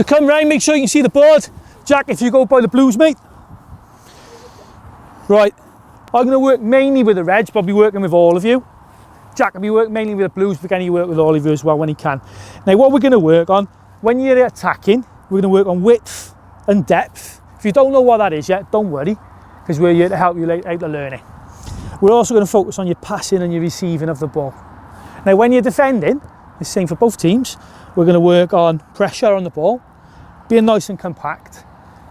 So come round, make sure you can see the board. Jack, if you go by the blues, mate. Right, I'm going to work mainly with the reds, but I'll be working with all of you. Jack will be working mainly with the blues, but can he work with all of you as well when he can. Now what we're going to work on, when you're attacking, we're going to work on width and depth. If you don't know what that is yet, don't worry, because we're here to help you out to learn it. We're also going to focus on your passing and your receiving of the ball. Now when you're defending, the same for both teams, we're going to work on pressure on the ball, being nice and compact,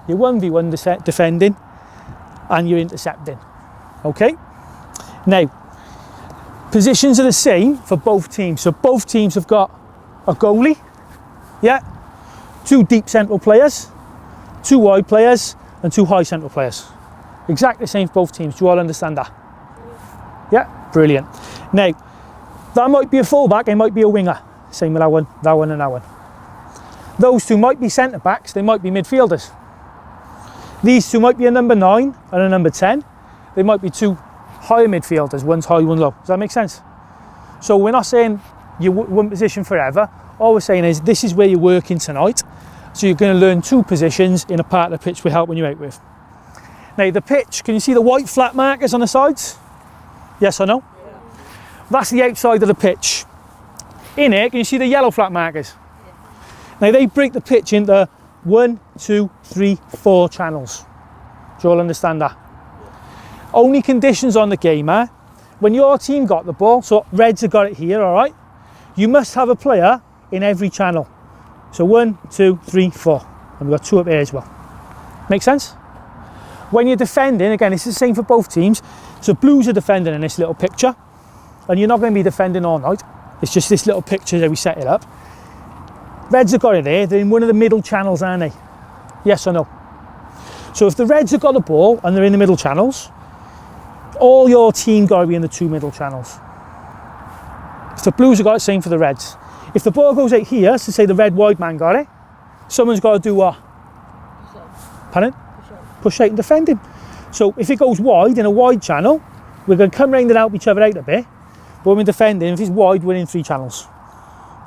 your 1v1 defending, and you're intercepting. Okay? Now, positions are the same for both teams. So both teams have got a goalie, yeah, 2 deep central players, 2 wide players, and 2 high central players. Exactly the same for both teams. Do you all understand that? Yeah, brilliant. Now, that might be a fullback, it might be a winger. Same with that one, and that one. Those 2 might be centre backs, they might be midfielders. These 2 might be a number 9 and a number 10. They might be 2 higher midfielders, one's high, one low. Does that make sense? So we're not saying you're one position forever. All we're saying is this is where you're working tonight. So you're going to learn 2 positions in a part of the pitch we're helping you out with. Now the pitch, can you see the white flat markers on the sides? Yes or no? Yeah. That's the outside of the pitch. In it, can you see the yellow flat markers? Yeah. Now they break the pitch into 1, 2, 3, 4 channels. Do you all understand that? Yeah. Only conditions on the game are, when your team got the ball, so Reds have got it here, all right? You must have a player in every channel. So 1, 2, 3, 4. And we've got 2 up here as well. Make sense? When you're defending, again, it's the same for both teams. So blues are defending in this little picture. And you're not going to be defending all night. It's just this little picture that we set it up. Reds have got it there. They're in one of the middle channels, aren't they? Yes or no? So if the Reds have got the ball and they're in the middle channels, all your team got to be in the 2 middle channels. If the blues have got it, same for the Reds. If the ball goes out here, so say the red wide man got it, someone's got to do what? Pardon? Push out and defend him. So if it goes wide in a wide channel, we're going to come round and help each other out a bit. But when we're defending, if it's wide, we're in 3 channels.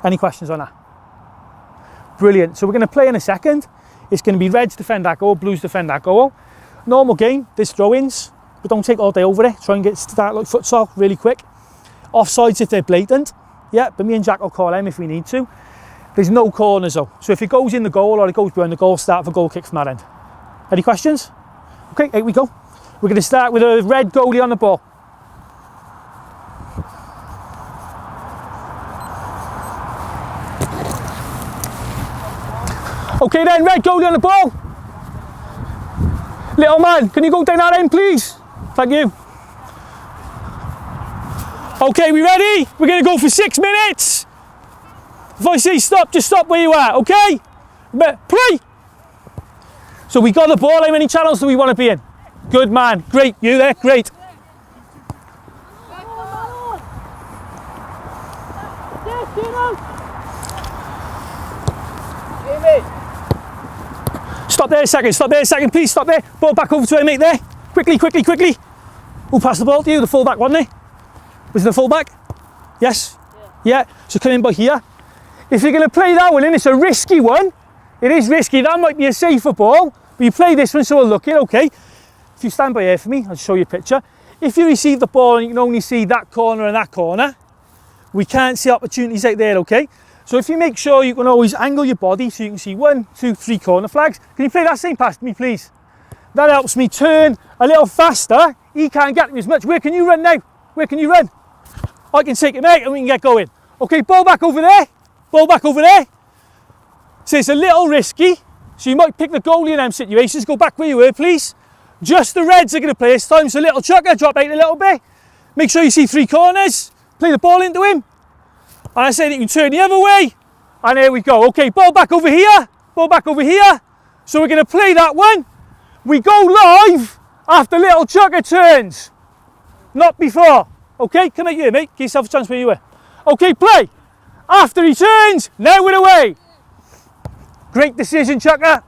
Any questions on that? Brilliant. So we're going to play in a second. It's going to be Reds defend that goal, Blues defend that goal. Normal game, there's throw-ins, but don't take all day over it. Try and get start like futsal really quick. Offsides if they're blatant. Yeah, but me and Jack will call them if we need to. There's no corners though. So if it goes in the goal or it goes behind the goal, start for goal kick from that end. Any questions? Okay, here we go. We're going to start with a red goalie on the ball. Okay then, red goalie on the ball. Little man, can you go down that end please? Thank you. Okay, we ready? We're going to go for 6 minutes. If I say stop, just stop where you are, okay? Play. So we got the ball, how many channels do we want to be in? Good man, great, you there, great. Stop there a second, please, stop there. Ball back over to him, mate, there. Quickly. Who passed the ball to you? The full back, wasn't he? Was it the full back? Yes? Yeah. So come in by here. If you're going to play that one in, it's a risky one. It is risky, that might be a safer ball, but you play this one so we'll look it, okay? If you stand by here for me, I'll show you a picture. If you receive the ball and you can only see that corner and that corner, we can't see opportunities out there, okay? So if you make sure you can always angle your body so you can see 1, 2, 3 corner flags. Can you play that same pass to me, please? That helps me turn a little faster. He can't get me as much. Where can you run now? Where can you run? I can take him out and we can get going. Okay, ball back over there. So it's a little risky. So you might pick the goalie in them situations. Go back where you were, please. Just the Reds are going to play this time. So a little chucker, drop out a little bit. Make sure you see 3 corners. Play the ball into him. And I said you can turn the other way. And there we go. Okay, ball back over here. So we're going to play that one. We go live after little chucker turns. Not before. Okay, come out here, mate. Give yourself a chance where you were. Okay, play. After he turns, now we're away. Great decision, chucker.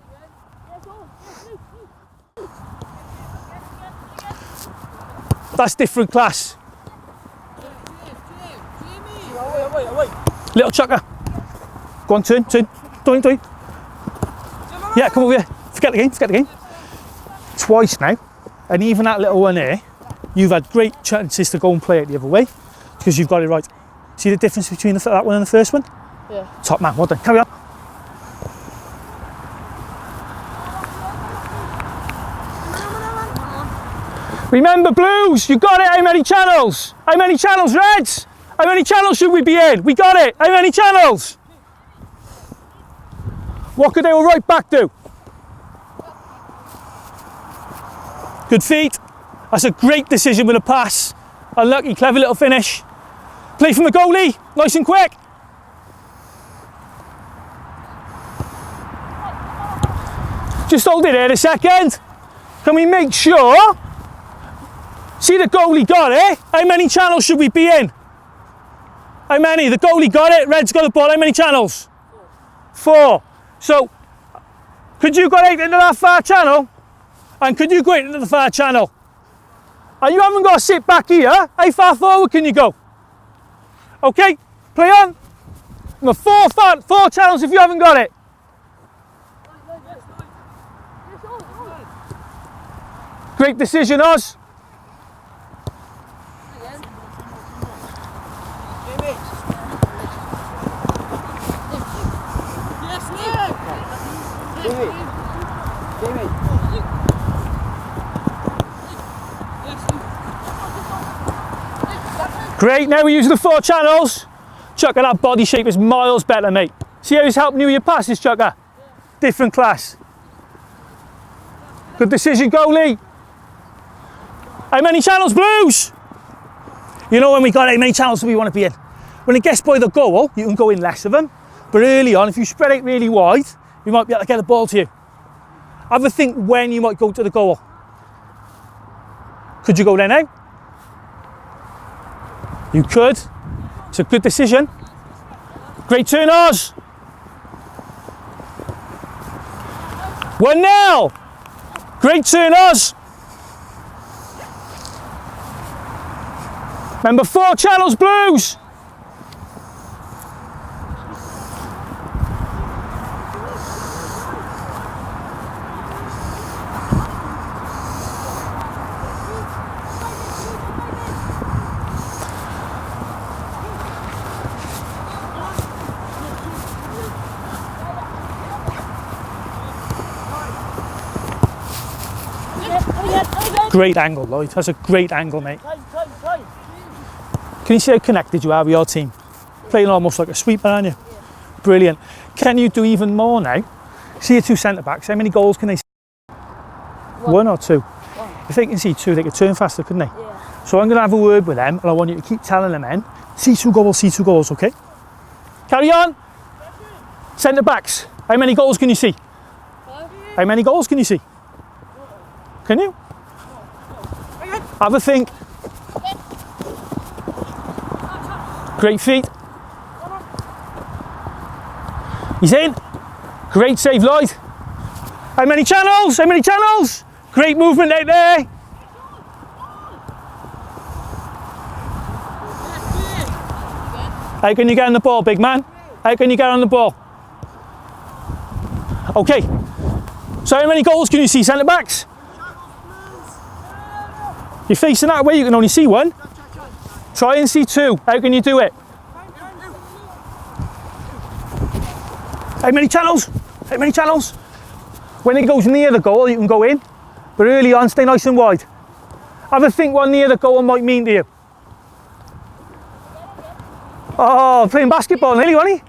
That's different class. Little chucker. Go on, turn. Yeah, come over here. Forget the game. Twice now, and even that little one there, you've had great chances to go and play it the other way because you've got it right. See the difference between that one and the first one? Yeah. Top man, well done. Carry on. Remember, Blues, you got it. How many channels? How many channels, Reds? How many channels should we be in? We got it. How many channels? What could they all right back do? Good feet. That's a great decision with a pass. Unlucky, clever little finish. Play from the goalie, nice and quick. Just hold it there a second. Can we make sure? See the goalie got it. How many channels should we be in? How many? The goalie got it, Red's got the ball. How many channels? 4. So, could you go out into that far channel? And could you go into the far channel? And you haven't got to sit back here. How far forward can you go? Okay, play on. The 4 channels if you haven't got it. Great decision, Oz. Great, now we're using the 4 channels. Chucker, that body shape is miles better, mate. See how he's helping you with your passes, Chucker? Different class. Good decision, goalie. How many channels, Blues? You know when we got how many channels do we want to be in? When it gets by the goal, you can go in less of them. But early on, if you spread it really wide, you might be able to get the ball to you. Have a think when you might go to the goal. Could you go there now? You could. It's a good decision. Great turn, Oz. 1-0. Great turn, Oz. Remember 4 channels, Blues. Great angle, Lloyd. That's a great angle, mate. Can you see how connected you are with your team? Playing almost like a sweeper, aren't you? Yeah. Brilliant. Can you do even more now? See your 2 centre-backs. How many goals can they see? 1 or 2? 1. If they can see 2, they could turn faster, couldn't they? Yeah. So I'm going to have a word with them, and I want you to keep telling them in. See 2 goals, okay? Carry on. Centre-backs. How many goals can you see? 5. How many goals can you see? Can you? Have a think. Great feet. He's in. Great save, Lloyd. How many channels? How many channels? Great movement out there. How can you get on the ball, big man? How can you get on the ball? Okay. So how many goals can you see, centre backs? You're facing that way, you can only see 1. Try and see 2. How can you do it? How many channels? How many channels? When it goes near the goal, you can go in. But early on, stay nice and wide. Have a think what near the goal might mean to you. Oh, playing basketball nearly, wasn't he?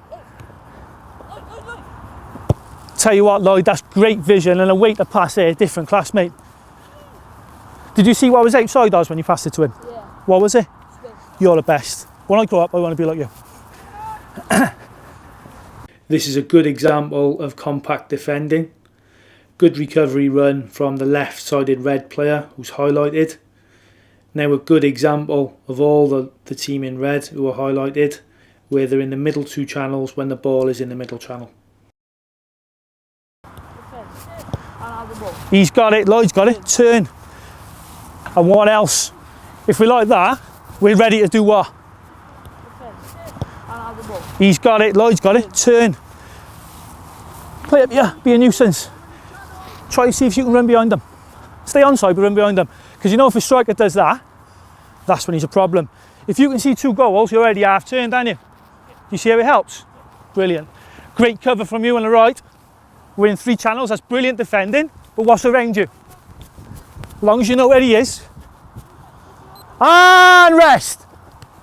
Tell you what, Lloyd, that's great vision and a way to pass there. Different class, mate. Did you see what was outside us when you passed it to him? Yeah. What was it? You're the best. When I grow up, I want to be like you. This is a good example of compact defending. Good recovery run from the left-sided red player who's highlighted. Now a good example of all the team in red who are highlighted, where they're in the middle 2 channels when the ball is in the middle channel. He's got it, Lloyd's got it, turn. And what else? If we like that, we're ready to do what? He's got it, Lloyd's got it, turn. Play up here, be a nuisance. try to see if you can run behind them. Stay onside but run behind them. Because you know if a striker does that, that's when he's a problem. If you can see 2 goals, you're already half turned, aren't you? You see how it helps? Brilliant. Great cover from you on the right. We're in 3 channels, that's brilliant defending. But what's around you? As long as you know where he is. And rest.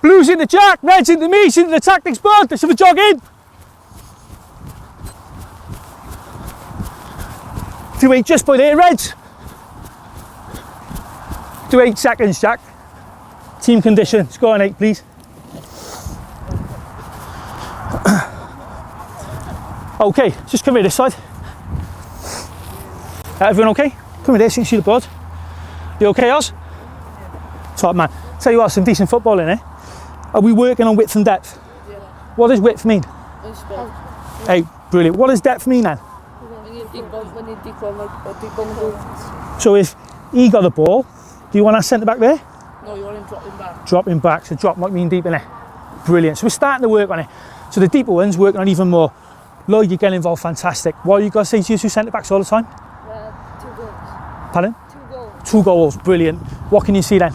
Blues into Jack, Reds into me, into the tactics board. Let's have a jog in. Do 8 just by there, Reds. Do 8 seconds, Jack. Team condition, score on 8, please. Okay, just come here this side. Everyone okay? Come here there so you can see the board. You okay, Oz? Top man. Tell you what, some decent football in here. Are we working on width and depth? Yeah. What does width mean? Hey, brilliant. What does depth mean then? So if he got the ball, do you want our centre back there? No, you want him dropping back. Dropping back, so drop might mean deep in it. Brilliant. So we're starting to work on it. So the deeper ones working on even more. Lloyd, you get involved, fantastic. What are you guys saying to your 2 centre backs all the time? 2 goals. Pardon? 2 goals. 2 goals, brilliant. What can you see then?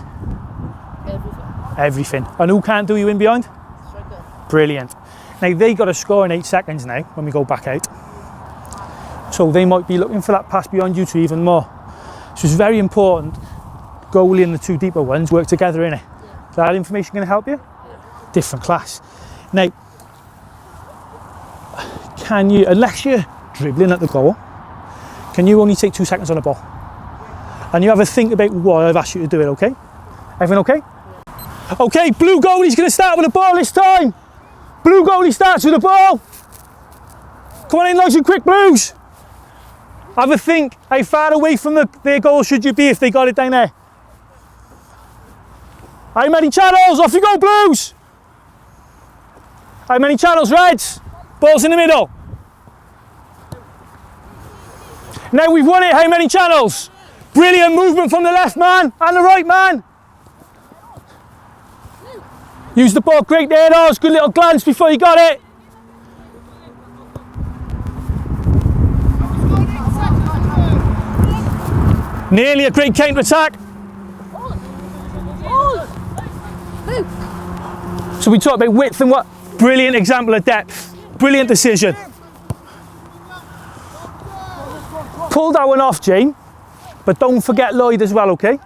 Everything. Everything. And who can't do you in behind? Striker. Brilliant. Now they got to score in 8 seconds now when we go back out. So they might be looking for that pass behind you 2 even more. So it's very important, goalie and the 2 deeper ones work together, innit? Yeah. That information going to help you? Yeah. Different class. Now, can you, unless you're dribbling at the goal, can you only take 2 seconds on the ball? And you have a think about why I've asked you to do it, okay? Everyone okay? Yeah. Okay, blue goalie's going to start with the ball this time. Blue goalie starts with the ball. Come on in, nice and quick, Blues. Have a think, how far away from their goal should you be if they got it down there? How many channels? Off you go, Blues. How many channels, Reds? Ball's in the middle. Now we've won it, how many channels? Brilliant movement from the left man and the right man. Use the ball, great there, Oz. Good little glance before you got it. Nearly a great counter attack. So we talked about width and what? Brilliant example of depth. Brilliant decision. Pull that one off, Jane, but don't forget Lloyd as well, okay?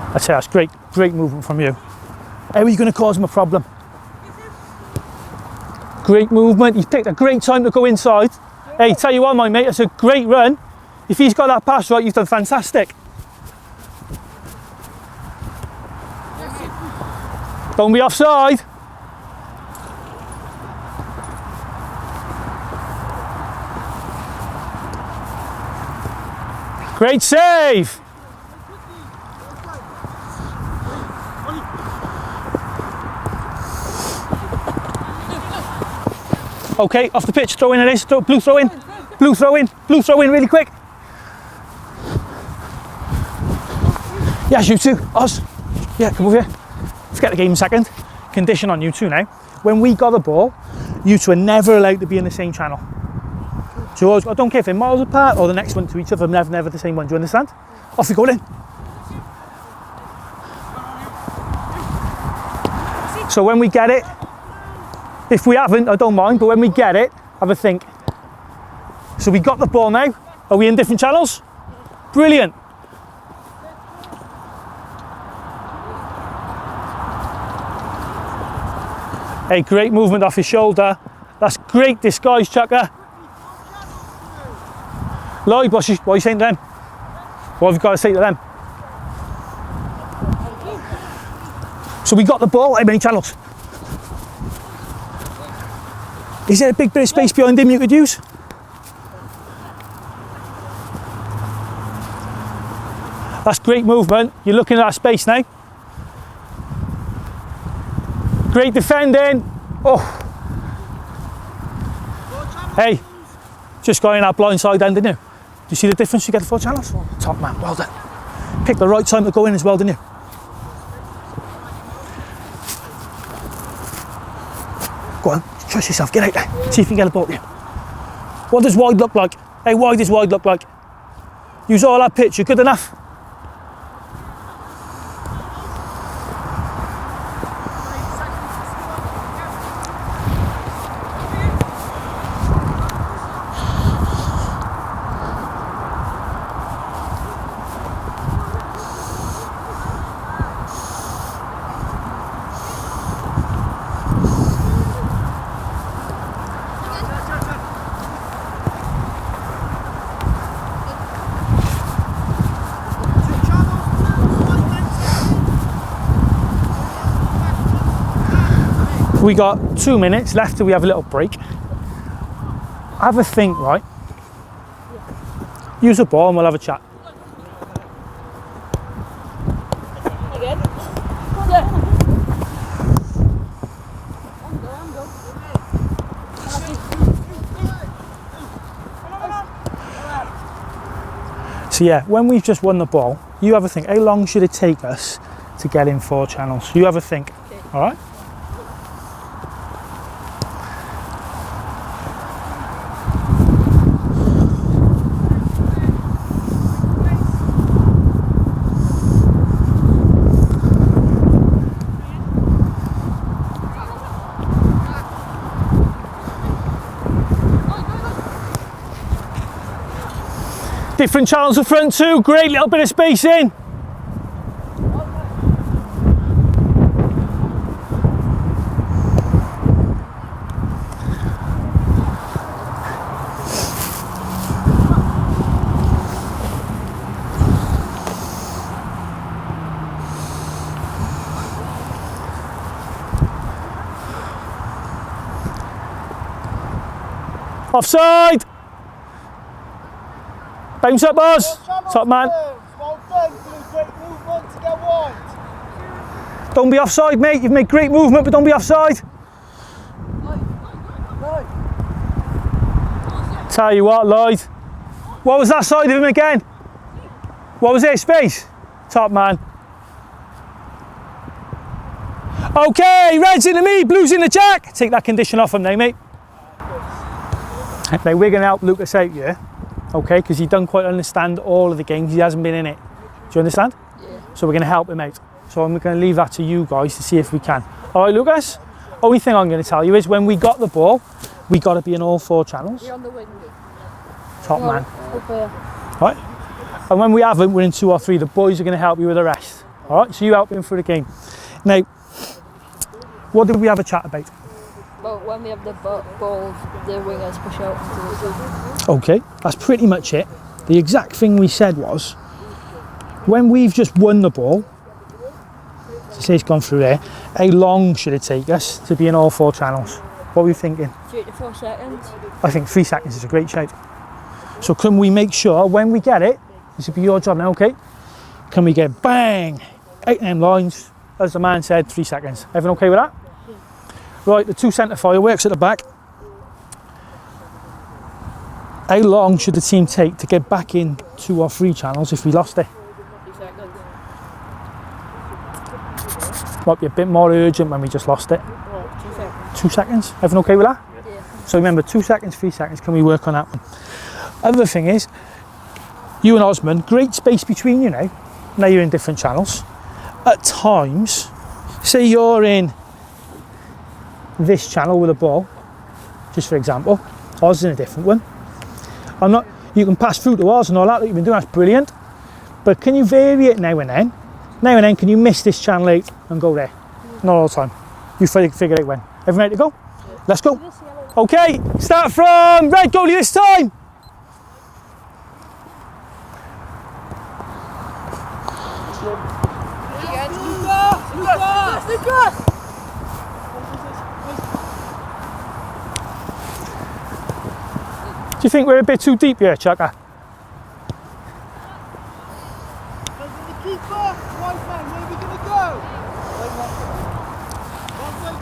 I say that's great movement from you. How are you going to cause him a problem? Great movement, he's picked a great time to go inside. Hey, tell you what, my mate, it's a great run. If he's got that pass right, you've done fantastic. Don't be offside. Great save. Okay, off the pitch, throw in it is, blue throw in, blue throw in, blue throw in really quick. Yes, you two, Oz. Yeah, come over here. Forget the game in a second. Condition on you two now. When we got the ball, you two are never allowed to be in the same channel. So I don't care if they're miles apart or the next one to each other, never the same one, do you understand? Off you go then. So when we get it, if we haven't, I don't mind, but when we get it, have a think. So we got the ball now. Are we in different channels? Brilliant. Hey, great movement off his shoulder. That's great disguise, Chucker. Lloyd, what are you saying to them? What have you got to say to them? So we got the ball, how many channels? Is there a big bit of space behind him you could use? That's great movement. You're looking at that space now. Great defending. Oh. Hey, just got in that blind side end, didn't you? Do you see the difference you get the 4 channels? Top man, well done. Pick the right time to go in as well, didn't you? Go on, trust yourself, get out there. See if you can get a ball to you. What does wide look like? Hey, wide does wide look like? Use all that pitch, you're good enough? We got 2 minutes left till we have a little break. Have a think, right? Use a ball and we'll have a chat. Again? So yeah, when we've just won the ball, you have a think, how long should it take us to get in 4 channels? You have a think, Okay. all right? Different channels up front too, great little bit of spacing. Offside! Bounce up, boss. Top man. Well done, great movement to get wide. Don't be offside, mate. You've made great movement, but don't be offside. Tell you what, Lloyd. What was that side of him again? What was it? Space? Top man. Okay, red's into me, blue's in the jack. Take that condition off him now, mate. Now we're going to help Lucas out here. Okay, because he don't quite understand all of the games, he hasn't been in it. Do you understand? Yeah. So we're going to help him out. So I'm going to leave that to you guys to see if we can. All right, Lucas? Only thing I'm going to tell you is when we got the ball, we got to be in all 4 channels. You're on the wing. Top man. Up here. Right? And when we haven't, we're in 2 or 3. The boys are going to help you with the rest. All right? So you help him through the game. Now, what did we have a chat about? But when we have the ball, the wingers push out into the zone. Okay, that's pretty much it. The exact thing we said was, when we've just won the ball, so say it's gone through there, how long should it take us to be in all 4 channels? What are we thinking? 3 to 4 seconds. I think 3 seconds is a great shout. So can we make sure when we get it, this will be your job now, okay? Can we get bang, 8 them lines, as the man said, 3 seconds. Everyone okay with that? Right, the 2 centre fireworks at the back. How long should the team take to get back in 2 or 3 channels if we lost it? 3 seconds. Might be a bit more urgent when we just lost it. Right, 2 seconds. 2 seconds, everyone okay with that? Yeah. So remember, 2 seconds, 3 seconds, can we work on that one? Other thing is, you and Osman, great space between you now. Now you're in different channels. At times, say you're in this channel with a ball, just for example, Oz in a different one. You can pass through to Oz and all that you've been doing, that's brilliant. But can you vary it now and then? Now and then, can you miss this channel 8 and go there? Not all the time. You figure out when. Everyone ready to go? Yeah. Let's go. Okay, start from red goalie this time. Lucas! Do you think we're a bit too deep here, Chaka?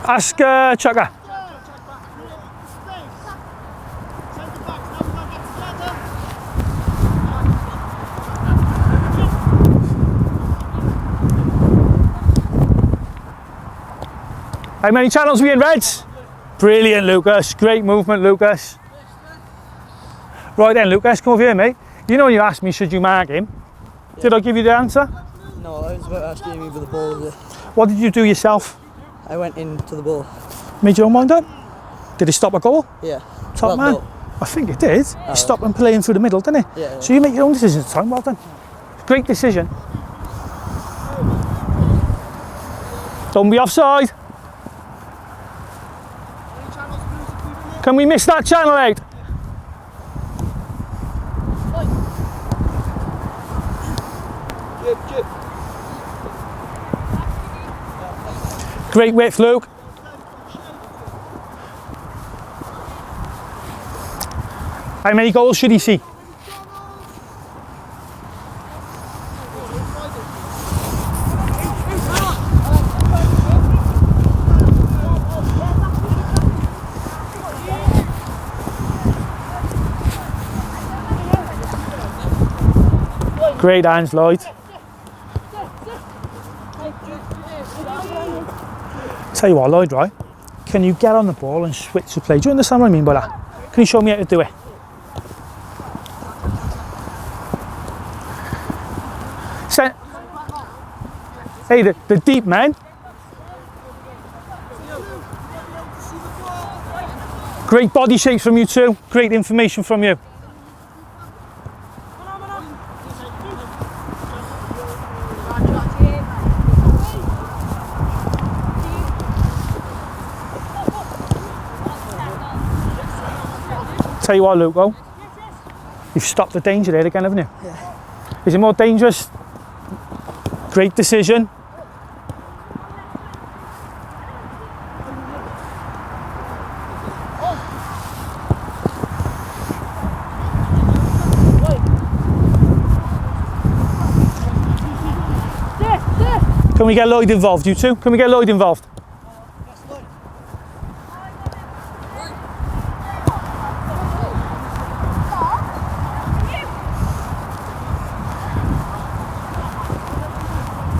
Ask Chucker. How many channels are we in, Reds? Brilliant, Lucas. Great movement, Lucas. Right then, Lucas, come over here, mate. You know you asked me, should you mark him? Yeah. Did I give you the answer? No, I was about asking you for the ball. What did you do yourself? I went into the ball. Made your own mind up? Did he stop a goal? Yeah. Top man. No. I think it did. He stopped him playing through the middle, didn't he? Yeah. So you make your own decisions at the time, well done. Great decision. Don't be offside. Can we miss that channel out? Great width, Luke. How many goals should he see? Great hands, Lloyd. Tell you what, Lloyd, right? Can you get on the ball and switch the play? Do you understand what I mean by that? Can you show me how to do it? Hey, the deep man. Great body shapes from you too. Great information from you. Tell you what, Luke, you've stopped the danger there again, haven't you? Yeah. Is it more dangerous? Great decision. Can we get Lloyd involved, you two? Can we get Lloyd involved?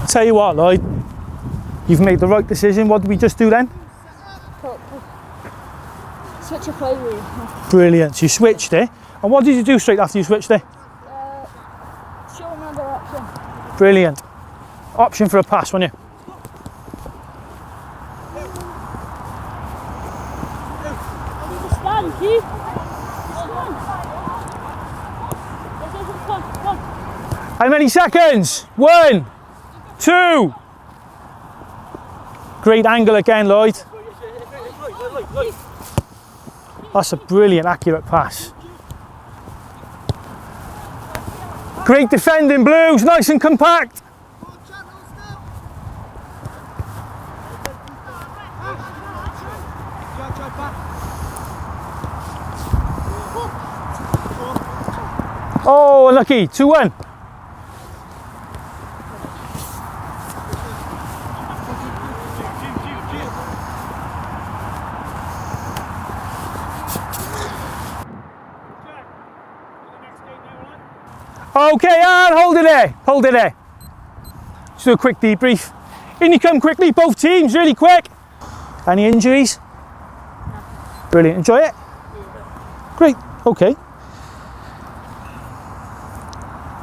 Tell you what, Lloyd, you've made the right decision. What did we just do then? Switch a play really. Brilliant. So you switched it. And what did you do straight after you switched it? Show another option. Brilliant. Option for a pass, wasn't you? Stand, Keith. How many seconds? 1, 2. Great angle again, Lloyd. That's a brilliant, accurate pass. Great defending, Blues. Nice and compact. Oh, unlucky. 2-1. Okay, and hold it there. Hold it there. Just do a quick debrief. In you come quickly, both teams, really quick. Any injuries? Brilliant. Enjoy it? Great. Okay.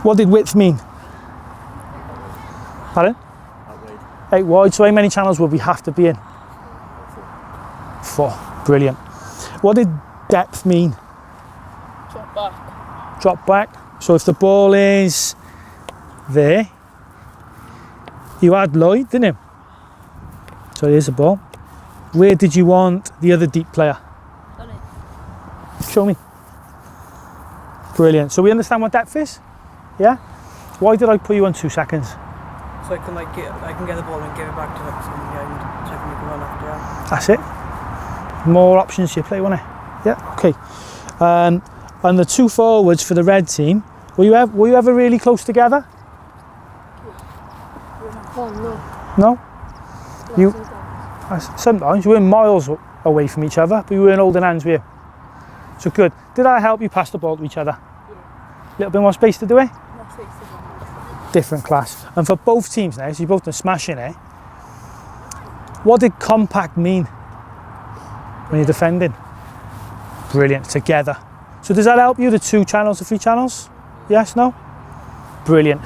What did width mean? Pardon? 8 wide. So how many channels will we have to be in? 4. Brilliant. What did depth mean? Drop back. Drop back. So if the ball is there, you had Lloyd, didn't you? So here's the ball. Where did you want the other deep player? Show me. Brilliant. So we understand what depth is? Yeah? Why did I put you on 2 seconds? So I can get the ball and give it back to someone behind, so I can make a run after that. That's it. More options to your play, wasn't it? Yeah, okay. And the 2 forwards for the red team, were you ever really close together? Oh, no. No? You, Sometimes we were miles away from each other, but we weren't holding hands with you. So good. Did I help you pass the ball to each other? A little bit more space to do it? Different class. And for both teams now, so you both done smashing it. What did compact mean when you're defending? Brilliant, together. So does that help you, the 2 channels, the 3 channels? Yes, no? Brilliant.